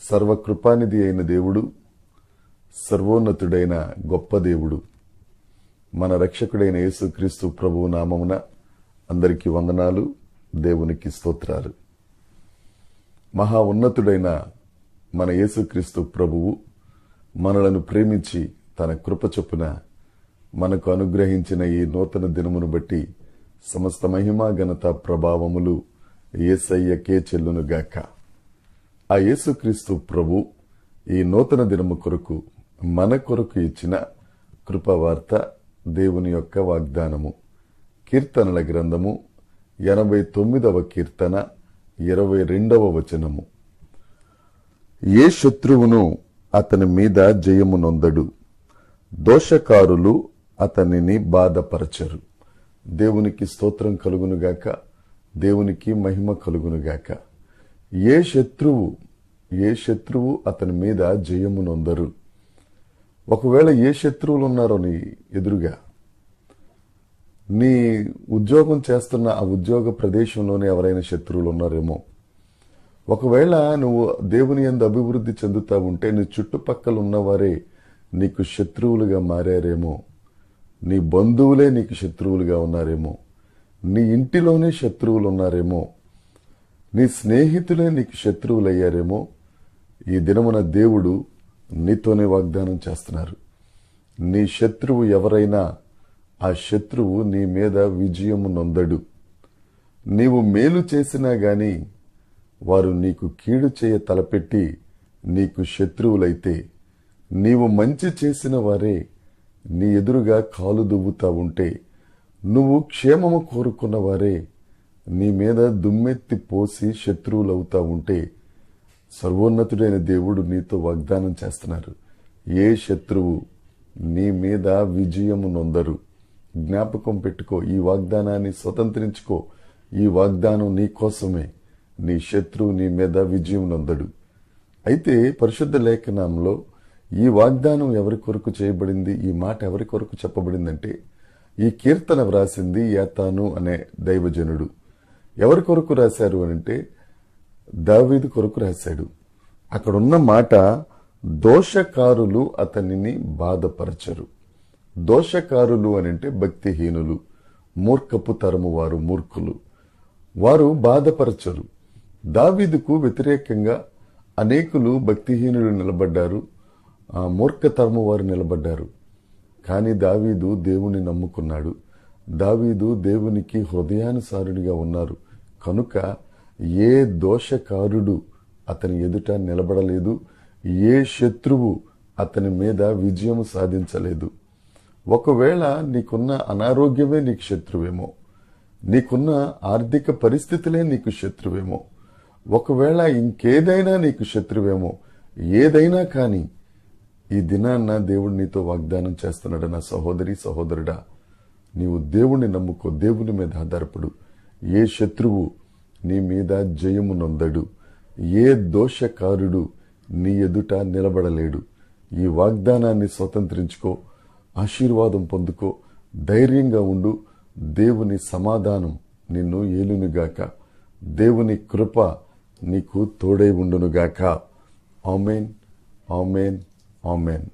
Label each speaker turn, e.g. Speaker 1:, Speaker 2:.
Speaker 1: సర్వకృపానిధి అయిన దేవుడు, సర్వోన్నతుడైన గొప్ప దేవుడు, మన రక్షకుడైన యేసుక్రీస్తు ప్రభువు నామమున అందరికీ వందనాలు, దేవునికి స్తోత్రాలు. మహా ఉన్నతుడైన మన యేసుక్రీస్తు ప్రభువు మనలను ప్రేమించి తన కృప చొప్పున మనకు అనుగ్రహించిన ఈ నూతన దినమును బట్టి సమస్త మహిమ ఘనత ప్రభావములు యేసయ్యకే చెల్లునుగాక. ఆ యేసుక్రీస్తు ప్రభు ఈ నూతన దినము కొరకు మన కొరకు ఇచ్చిన కృపవార్త, దేవుని యొక్క వాగ్దానము. కీర్తనల గ్రంథము 89వ కీర్తన 22వ వచనము. ఏ శత్రువును అతని మీద జయము నొందడు, దోషకారులు అతనిని బాధపరచరు. దేవునికి స్తోత్రం కలుగునుగాక, దేవునికి మహిమ కలుగునుగాక. ఏ శత్రువు అతని మీద జయము నొందరు. ఒకవేళ ఏ శత్రువులు ఉన్నారో నీ ఎదురుగా, నీ ఉద్యోగం చేస్తున్న ఆ ఉద్యోగ ప్రదేశంలోనే ఎవరైనా శత్రువులు ఉన్నారేమో, ఒకవేళ నువ్వు దేవుని యందు అభివృద్ధి చెందుతా ఉంటే నీ చుట్టుపక్కల ఉన్నవారే నీకు శత్రువులుగా మారారేమో, నీ బంధువులే నీకు శత్రువులుగా ఉన్నారేమో, నీ ఇంటిలోనే శత్రువులు ఉన్నారేమో, నీ స్నేహితులే నీకు శత్రువులయ్యారేమో, ఈ దినమున దేవుడు నీతోనే వాగ్దానం చేస్తున్నారు. నీ శత్రువు ఎవరైనా ఆ శత్రువు నీ మీద విజయము నొందడు. నీవు మేలు చేసినా గాని వారు నీకు కీడు చేయ తలపెట్టి నీకు శత్రువులైతే, నీవు మంచి చేసిన వారే నీ ఎదురుగా కాలు దువ్వుతా ఉంటే, నువ్వు క్షేమము కోరుకున్న వారే నీ మీద దుమ్మెత్తి పోసి శత్రువులవుతా ఉంటే, సర్వోన్నతుడైన దేవుడు నీతో వాగ్దానం చేస్తున్నారు. ఏ శత్రువు నీ మీద విజయము నొందరు. జ్ఞాపకం పెట్టుకో, ఈ వాగ్దానాన్ని స్వతంత్రించుకో. ఈ వాగ్దానం నీ కోసమే. నీ శత్రువు నీ మీద విజయం నొందడు. అయితే పరిశుద్ధ లేఖనంలో ఈ వాగ్దానం ఎవరి కొరకు చేయబడింది, ఈ మాట ఎవరి కొరకు చెప్పబడిందంటే, ఈ కీర్తన వ్రాసింది యాతాను అనే దైవజనుడు. ఎవరి కొరకు రాశారు అంటే దావీదు కొరకు రాశాడు. అక్కడున్న మాట, దోషకారులు అతనిని బాధపరచరు. దోషకారులు అనంటే భక్తిహీనులు, మూర్ఖపు తరము వారు, మూర్ఖులు. వారు బాధపరచరు. దావీదుకు వ్యతిరేకంగా అనేకులు భక్తిహీనులు నిలబడ్డారు, మూర్ఖతరము వారు నిలబడ్డారు. కానీ దావీదు దేవుని నమ్ముకున్నాడు. దావీదు దేవునికి హృదయానుసారుడిగా ఉన్నారు కనుక ఏ దోషకారుడు అతని ఎదుట నిలబడలేదు, ఏ శత్రువు అతని మీద విజయం సాధించలేదు. ఒకవేళ నీకున్న అనారోగ్యమే నీకు శత్రువేమో, నీకున్న ఆర్థిక పరిస్థితులే నీకు శత్రువేమో, ఒకవేళ ఇంకేదైనా నీకు శత్రువేమో, ఏదైనా కానీ ఈ దినాన్న దేవుడు నీతో వాగ్దానం చేస్తున్నాడు. నా సహోదరి సహోదరుడా, నీవు దేవుణ్ణి నమ్ముకో, దేవుని మీద ఆధారపడు. ఏ శత్రువు నీ మీద జయము నొందడు, ఏ దోషకారుడు నీ ఎదుట నిలబడలేడు. ఈ వాగ్దానాన్ని స్వతంత్రించుకో, ఆశీర్వాదం పొందుకో, ధైర్యంగా ఉండు. దేవుని సమాధానం నిన్ను ఏలునుగాక, దేవుని కృప నీకు తోడై ఉండునుగాక. ఆమేన్, ఆమేన్, ఆమేన్.